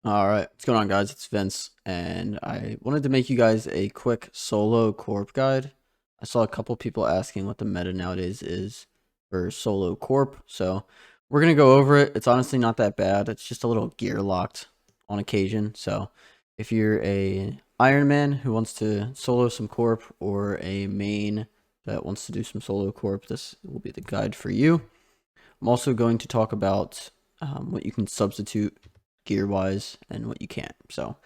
All right, what's going on, guys? It's Vince, and I wanted to make you guys a quick solo corp guide. I saw a couple people asking what the meta nowadays is for solo corp, so we're gonna go over it. It's honestly not that bad. It's just a little gear locked on occasion. So if you're a Iron Man who wants to solo some corp, or a main that wants to do some solo corp, this will be the guide for you. I'm also going to talk about what you can substitute gear wise and what you can't. So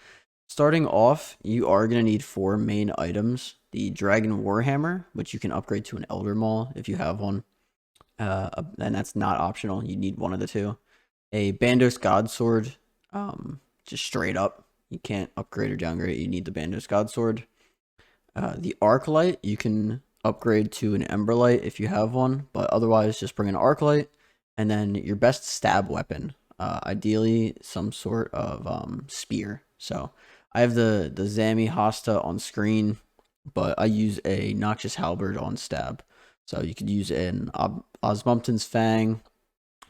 starting off, you are going to need 4 main items: the Dragon Warhammer, which you can upgrade to an Elder Maul if you have one, and that's not optional. You need one of the two. A Bandos God Sword, just straight up. You can't upgrade or downgrade. You need the Bandos God Sword. The Arc Light, you can upgrade to an Ember Light if you have one, but otherwise just bring an Arc Light. And then your best stab weapon, ideally some sort of spear. So I have the Zami Hasta on screen, but I use a Noxious Halberd on stab. So you could use an Osmumpton's Fang,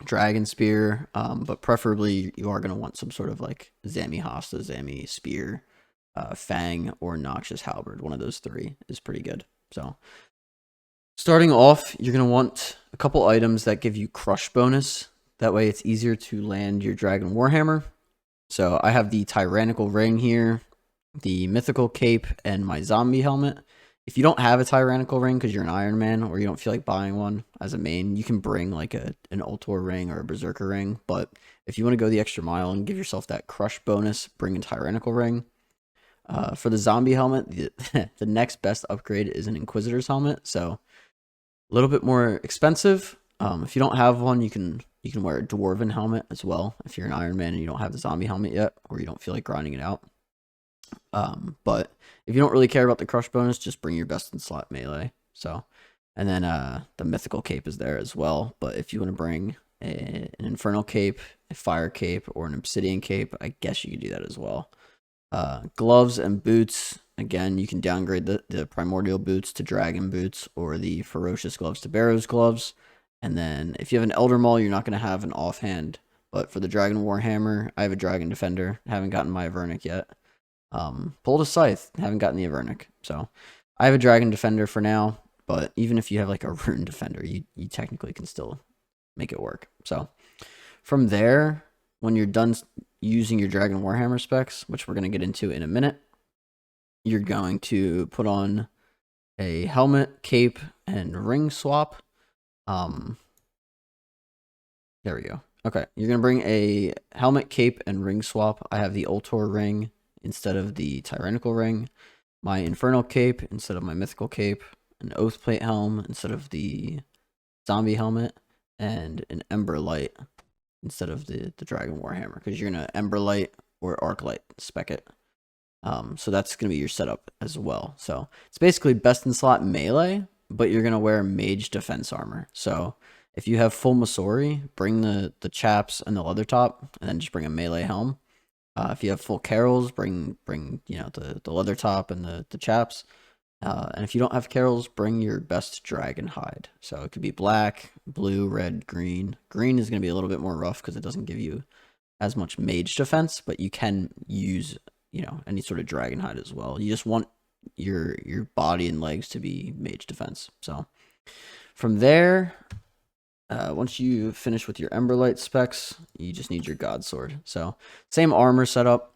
Dragon Spear, but preferably you are going to want some sort of like Zami Hasta, Zami Spear, Fang, or Noxious Halberd. One of those 3 is pretty good. So starting off, you're going to want a couple items that give you crush bonus. That way it's easier to land your Dragon Warhammer. So I have the Tyrannical Ring here, the Mythical Cape, and my Zombie Helmet. If you don't have a Tyrannical Ring because you're an Iron Man or you don't feel like buying one as a main, you can bring like an Ultor Ring or a Berserker Ring. But if you want to go the extra mile and give yourself that crush bonus, bring a Tyrannical Ring. For the Zombie Helmet, the next best upgrade is an Inquisitor's Helmet. So a little bit more expensive. If you don't have one, you can wear a Dwarven helmet as well if you're an Iron Man and you don't have the zombie helmet yet, or you don't feel like grinding it out. But if you don't really care about the crush bonus, just bring your best in slot melee. So, and then the mythical cape is there as well. But if you want to bring an infernal cape, a fire cape, or an obsidian cape, I guess you could do that as well. Gloves and boots. Again, you can downgrade the primordial boots to dragon boots, or the ferocious gloves to barrows gloves. And then if you have an Elder Maul, you're not going to have an offhand. But for the Dragon Warhammer, I have a Dragon Defender. Haven't gotten my Avernic yet. Pulled a Scythe. Haven't gotten the Avernic. So I have a Dragon Defender for now. But even if you have like a Rune Defender, you technically can still make it work. So from there, when you're done using your Dragon Warhammer specs, which we're going to get into in a minute, you're going to put on a helmet, cape, and ring swap. There we go. Okay, you're gonna bring a helmet, cape, and ring swap. I have the Ultor ring instead of the Tyrannical ring, my Infernal cape instead of my Mythical cape, an Oathplate helm instead of the Zombie helmet, and an Ember light instead of the Dragon Warhammer, because you're gonna Ember light or Arc light spec it. So that's gonna be your setup as well. So it's basically best in slot melee, but you're going to wear mage defense armor. So if you have full Masori, bring the chaps and the leather top, and then just bring a melee helm. If you have full carols, bring the leather top and the chaps. And if you don't have carols, bring your best dragon hide. So it could be black, blue, red, green. Green is going to be a little bit more rough because it doesn't give you as much mage defense, but you can use any sort of dragon hide as well. You just want your body and legs to be mage defense. So from there, once you finish with your Emberlight specs, you just need your God Sword. So same armor setup,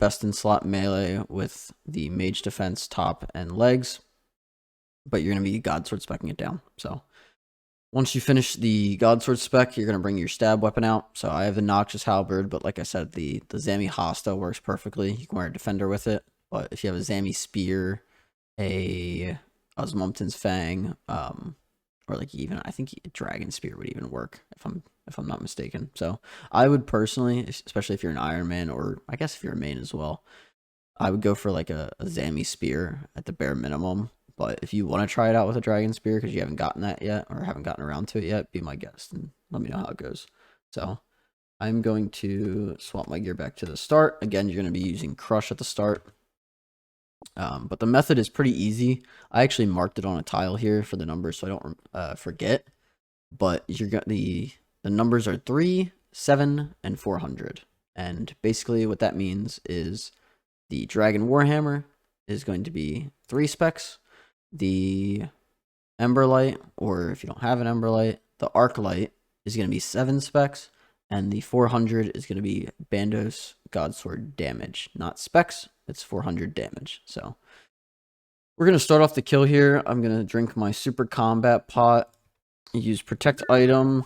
best in slot melee with the mage defense top and legs, but you're going to be God Sword specking it down. So once you finish the God Sword spec, you're going to bring your stab weapon out. So I have the Noxious Halberd, but like I said, the Zami Hasta works perfectly. You can wear a defender with it. But if you have a Zami Spear, a Osmumpton's Fang, or like even I think a Dragon Spear would even work if I'm not mistaken. So I would personally, especially if you're an Iron Man, or I guess if you're a main as well, I would go for like a Zami Spear at the bare minimum. But if you want to try it out with a Dragon Spear because you haven't gotten that yet or haven't gotten around to it yet, be my guest and let me know how it goes. So I'm going to swap my gear back to the start. Again, you're going to be using Crush at the start. But the method is pretty easy. I actually marked it on a tile here for the numbers so I don't forget. But you're got the numbers are 3, 7, and 400. And basically what that means is the Dragon Warhammer is going to be 3 specs. The Emberlight, or if you don't have an Emberlight, the Arclight is going to be 7 specs. And the 400 is going to be Bandos Godsword damage. Not specs, it's 400 damage. So we're going to start off the kill here. I'm going to drink my super combat pot. Use protect item.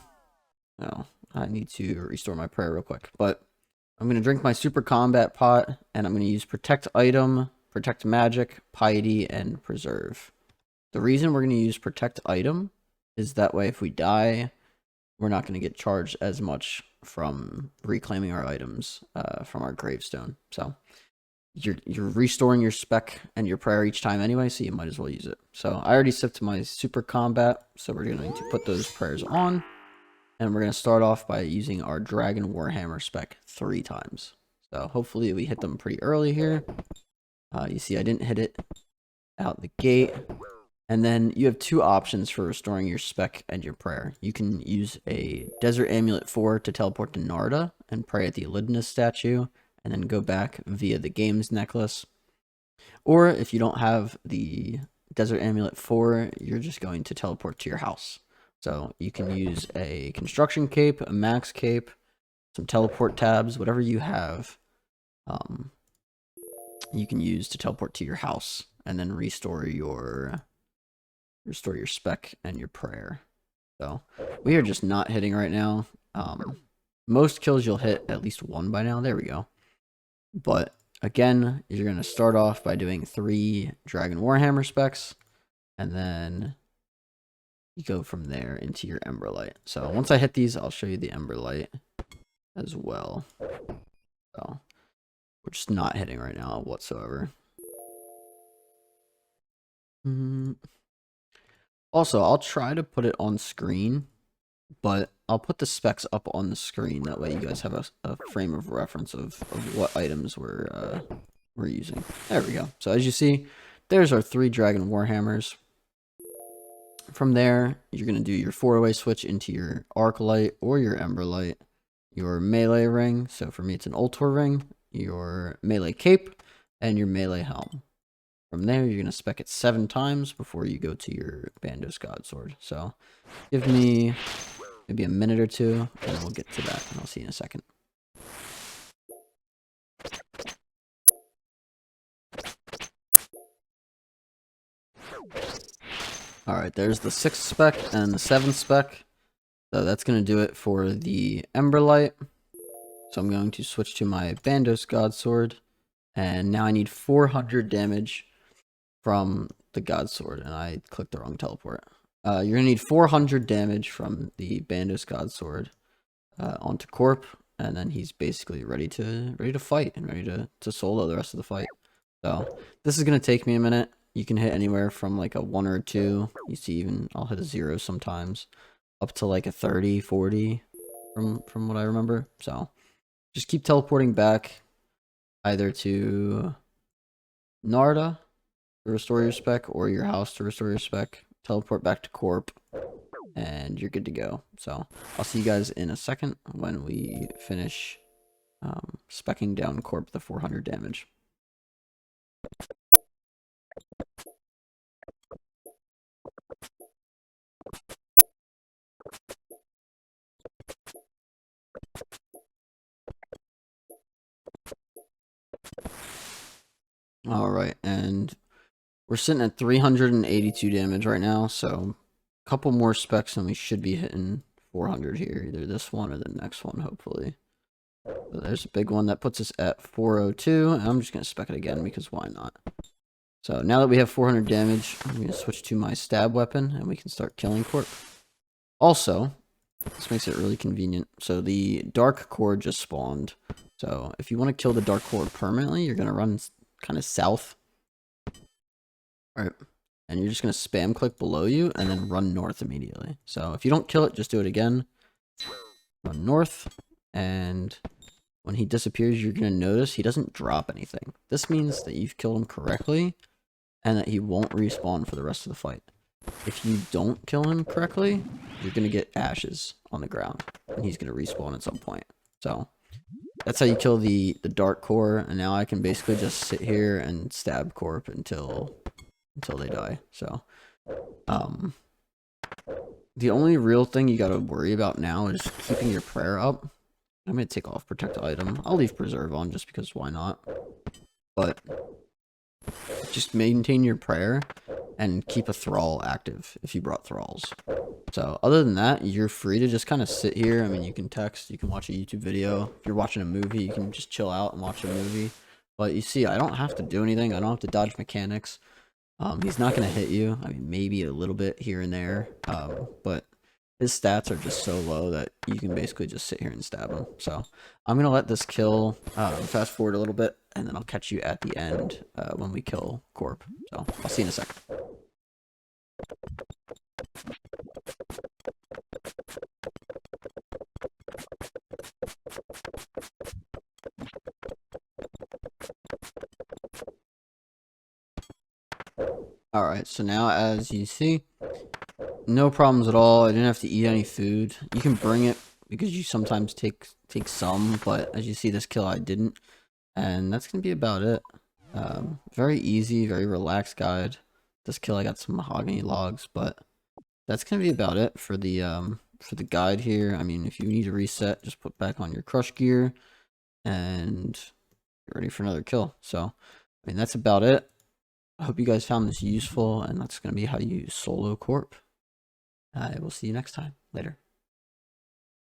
No, I need to restore my prayer real quick. But I'm going to drink my super combat pot. And I'm going to use protect item, protect magic, piety, and preserve. The reason we're going to use protect item is that way if we die, we're not going to get charged as much from reclaiming our items from our gravestone. So you're restoring your spec and your prayer each time anyway, so you might as well use it. So I already sipped my super combat, so we're going to put those prayers on, and we're going to start off by using our Dragon Warhammer spec 3 times. So hopefully we hit them pretty early here. You see I didn't hit it out the gate. And then you have 2 options for restoring your spec and your prayer. You can use a Desert Amulet 4 to teleport to Narda and pray at the Elidinus statue, and then go back via the Games necklace. Or if you don't have the Desert Amulet 4, you're just going to teleport to your house. So you can use a Construction Cape, a Max Cape, some teleport tabs, whatever you have, you can use to teleport to your house, and then restore your spec and your prayer. So we are just not hitting right now. Most kills you'll hit at least 1 by now. There we go. But again, you're going to start off by doing 3 Dragon Warhammer specs, and then you go from there into your Emberlight. So once I hit these, I'll show you the Emberlight as well. So we're just not hitting right now whatsoever. Also, I'll try to put it on screen, but I'll put the specs up on the screen. That way you guys have a frame of reference of what items we're using. There we go. So as you see, there's our 3 Dragon Warhammers. From there, you're going to do your 4-way switch into your Arclight or your Emberlight, your melee ring. So for me, it's an Ultor ring, your melee cape, and your melee helm. From there, you're going to spec it 7 times before you go to your Bandos Godsword. So give me maybe a minute or 2, and we'll get to that, and I'll see you in a second. Alright, there's the 6th spec and the 7th spec. So that's going to do it for the Emberlight. So I'm going to switch to my Bandos Godsword. And now I need 400 damage from the Godsword, and I clicked the wrong teleport. You're going to need 400 damage from the Bandos Godsword onto Corp, and then he's basically ready to fight and ready to solo the rest of the fight. So this is going to take me a minute. You can hit anywhere from like a 1 or a 2. You see, even I'll hit a 0 sometimes, up to like a 30, 40 from what I remember. So just keep teleporting back either to Narda to restore your spec, or your house to restore your spec. Teleport back to Corp, and you're good to go. So I'll see you guys in a second when we finish speccing down Corp the 400 damage. Alright, and we're sitting at 382 damage right now, so a couple more specs and we should be hitting 400 here, either this one or the next one, hopefully. So there's a big one that puts us at 402, and I'm just going to spec it again because why not? So now that we have 400 damage, I'm going to switch to my stab weapon, and we can start killing Corp. Also, this makes it really convenient. So the Dark Core just spawned. So if you want to kill the Dark Core permanently, you're going to run kind of south. Alright. And you're just going to spam click below you and then run north immediately. So if you don't kill it, just do it again. Run north. And when he disappears, you're going to notice he doesn't drop anything. This means that you've killed him correctly and that he won't respawn for the rest of the fight. If you don't kill him correctly, you're going to get ashes on the ground, and he's going to respawn at some point. So that's how you kill the dark core, and now I can basically just sit here and stab Corp until they die. So the only real thing you gotta worry about now is keeping your prayer up. I'm gonna take off protect item. I'll leave preserve on just because why not? But just maintain your prayer and keep a thrall active if you brought thralls. So other than that, you're free to just kind of sit here. I mean, you can text, you can watch a YouTube video. If you're watching a movie, you can just chill out and watch a movie. But you see, I don't have to do anything. I don't have to dodge mechanics. He's not going to hit you. I mean, maybe a little bit here and there. But his stats are just so low that you can basically just sit here and stab him. So I'm going to let this kill, fast forward a little bit, and then I'll catch you at the end when we kill Corp. So I'll see you in a second. Alright, so now as you see, no problems at all. I didn't have to eat any food. You can bring it because you sometimes take some, but as you see this kill I didn't. And that's gonna be about it. Very easy, very relaxed guide. This kill I got some mahogany logs, but that's gonna be about it for the guide here. I mean, if you need to reset, just put back on your crush gear and get ready for another kill. So I mean, that's about it. I hope you guys found this useful, and that's going to be how you use solo Corp. I will see you next time. Later.